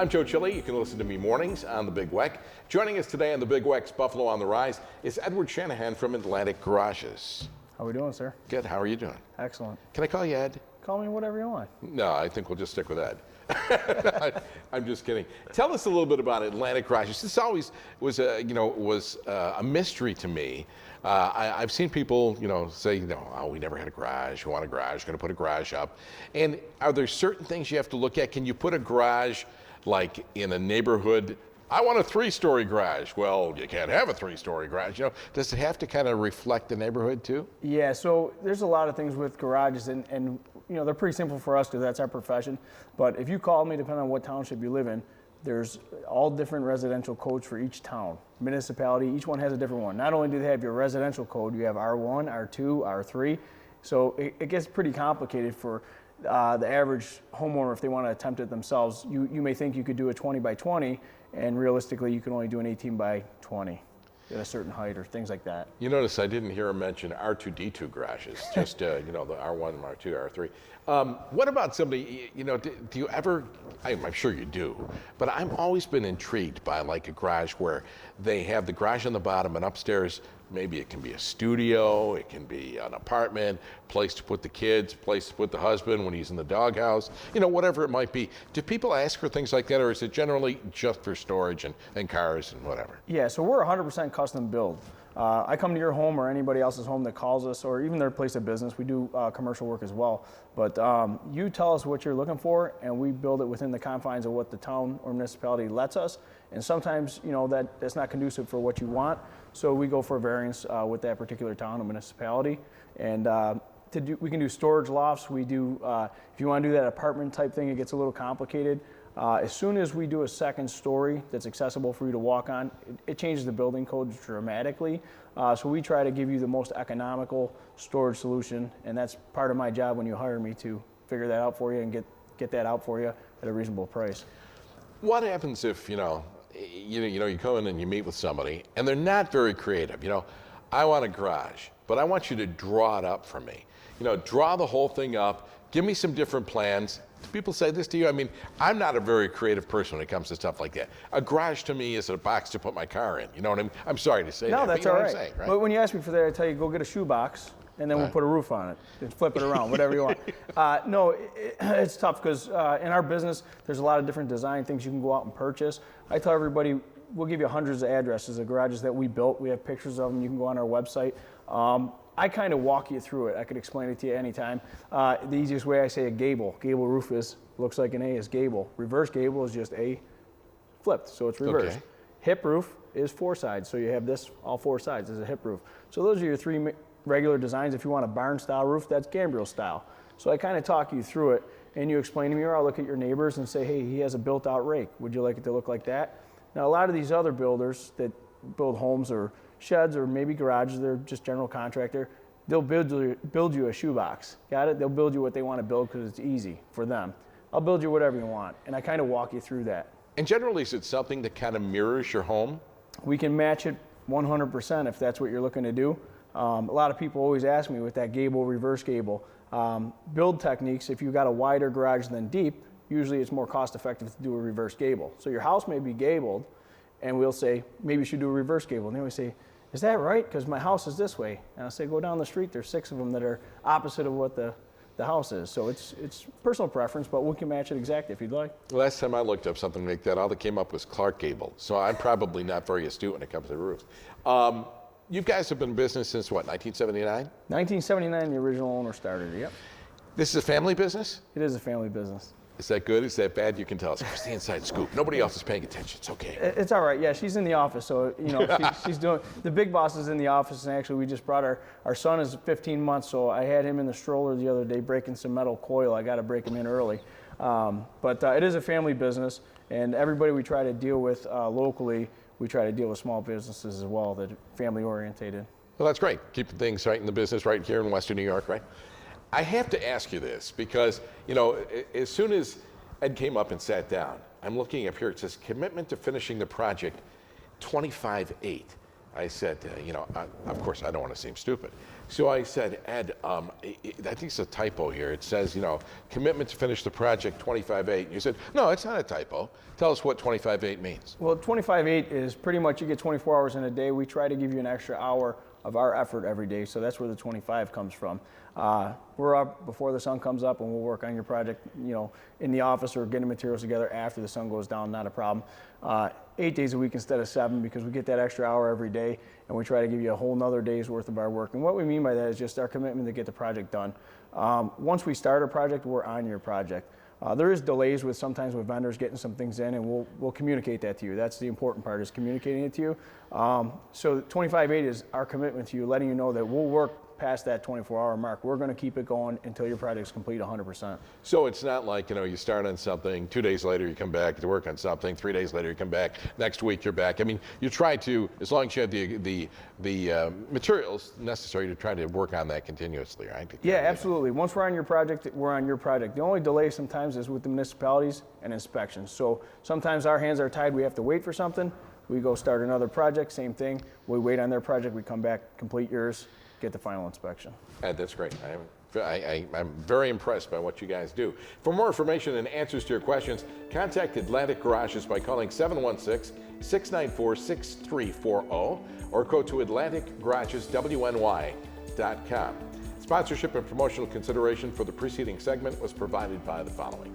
I'm Joe Chile. You can listen to me mornings on The Big Weck. Joining us today on The Big Weck's Buffalo on the Rise is Edward Shanahan from Atlantic Garages. How we doing, sir? Good. How are you doing? Excellent. Can I call you Ed? Call me whatever you want. No, I think we'll just stick with Ed. I'm just kidding. Tell us a little bit about Atlantic Garages. This always was a mystery to me. I've seen people, say, oh, we never had a garage. We want a garage. Going to put a garage up. And are there certain things you have to look at? Can you put a garage like in a neighborhood? I want a 3-story garage. Well, you can't have a 3-story garage. Does it have to kind of reflect the neighborhood too? Yeah. So there's a lot of things with garages, and they're pretty simple for us because that's our profession. But if you call me, depending on what township you live in, there's all different residential codes for each town, municipality. Each one has a different one. Not only do they have your residential code, you have R1, R2, R3. So it gets pretty complicated for the average homeowner if they want to attempt it themselves. You may think you could do a 20 by 20, and realistically you can only do an 18 by 20 at a certain height or things like that. You notice I didn't hear him mention R2D2 garages, just the R1, R2, R3. What about somebody, do you ever, I'm sure you do, but I've always been intrigued by like a garage where they have the garage on the bottom and upstairs, maybe it can be a studio, it can be an apartment, place to put the kids, place to put the husband when he's in the doghouse, whatever it might be. Do people ask for things like that, or is it generally just for storage and cars and whatever? Yeah, so we're 100% custom build. I come to your home or anybody else's home that calls us, or even their place of business. We do commercial work as well. But you tell us what you're looking for, and we build it within the confines of what the town or municipality lets us. And sometimes, that's not conducive for what you want. So we go for a variance with that particular town or municipality. And we can do storage lofts. We do, if you want to do that apartment type thing, it gets a little complicated. As soon as we do a second story that's accessible for you to walk on, it changes the building codes dramatically. So we try to give you the most economical storage solution, and that's part of my job when you hire me, to figure that out for you and get that out for you at a reasonable price. What happens if, you go in and you meet with somebody and they're not very creative? I want a garage, but I want you to draw it up for me. Draw the whole thing up, give me some different plans. Do people say this to you? I mean, I'm not a very creative person when it comes to stuff like that. A garage to me is a box to put my car in. You know what I mean? I'm sorry to say that. No, that's all right. Saying, right? But when you ask me for that, I tell you, go get a shoebox, and then we'll put a roof on it and flip it around, whatever you want. No, it's tough because in our business, there's a lot of different design things you can go out and purchase. I tell everybody, we'll give you hundreds of addresses of garages that we built. We have pictures of them. You can go on our website. I kind of walk you through it. I could explain it to you anytime. The easiest way, I say a gable. Gable roof looks like an A is gable. Reverse gable is just A flipped, so it's reversed. Okay. Hip roof is 4 sides, so you have this, all 4 sides is a hip roof. So those are your 3 regular designs. If you want a barn style roof, that's gambrel style. So I kind of talk you through it, and you explain to me, or I'll look at your neighbors and say, hey, he has a built out rake. Would you like it to look like that? Now, a lot of these other builders that build homes or sheds or maybe garages, they're just general contractor, they'll build you a shoebox. Got it? They'll build you what they want to build because it's easy for them. I'll build you whatever you want, and I kind of walk you through that. And generally, is it something that kind of mirrors your home? We can match it 100% if that's what you're looking to do. A lot of people always ask me with that gable, reverse gable, build techniques. If you've got a wider garage than deep, usually it's more cost effective to do a reverse gable. So your house may be gabled, and we'll say, maybe you should do a reverse gable. And they always say, is that right? Because my house is this way. And I say, go down the street. There's 6 of them that are opposite of what the house is. So it's personal preference, but we can match it exactly if you'd like. Last time I looked up something like that, all that came up was Clark Gable. So I'm probably not very astute when it comes to roofs. You guys have been in business since what, 1979? 1979, the original owner started it, yep. This is a family business? It is a family business. Is that good? Is that bad? You can tell us. It's the inside scoop. Nobody else is paying attention. It's okay. It's all right. Yeah, she's in the office, so she's doing. The big boss is in the office, and actually we just brought our son is 15 months, so I had him in the stroller the other day breaking some metal coil. I got to break him in early, but it is a family business, and everybody we try to deal with locally, we try to deal with small businesses as well that are family orientated. Well, that's great. Keeping things right in the business right here in Western New York, right? I have to ask you this because, as soon as Ed came up and sat down, I'm looking up here, it says commitment to finishing the project 25/8. I said, of course, I don't want to seem stupid. So I said, Ed, I think it's a typo here. It says, commitment to finish the project 25/8. And you said, no, it's not a typo. Tell us what 25/8 means. Well, 25/8 is pretty much you get 24 hours in a day. We try to give you an extra hour of our effort every day, so that's where the 25 comes from. We're up before the sun comes up, and we'll work on your project, in the office or getting materials together after the sun goes down, not a problem. 8 days a week instead of 7 because we get that extra hour every day, and we try to give you a whole nother day's worth of our work. And what we mean by that is just our commitment to get the project done. Once we start a project, we're on your project. There is delays sometimes with vendors getting some things in, and we'll communicate that to you. That's the important part, is communicating it to you. So 25/8 is our commitment to you, letting you know that we'll work past that 24-hour mark. We're going to keep it going until your project's complete 100%. So it's not like, you start on something, 2 days later you come back to work on something, 3 days later you come back, next week you're back. I mean, you try to, as long as you have the materials necessary to try to work on that continuously, right? Yeah, absolutely. Once we're on your project, we're on your project. The only delay sometimes is with the municipalities and inspections. So sometimes our hands are tied, we have to wait for something. We go start another project, same thing. We wait on their project, we come back, complete yours, get the final inspection. Ed, that's great. I'm very impressed by what you guys do. For more information and answers to your questions, contact Atlantic Garages by calling 716-694-6340 or go to AtlanticGaragesWNY.com. Sponsorship and promotional consideration for the preceding segment was provided by the following.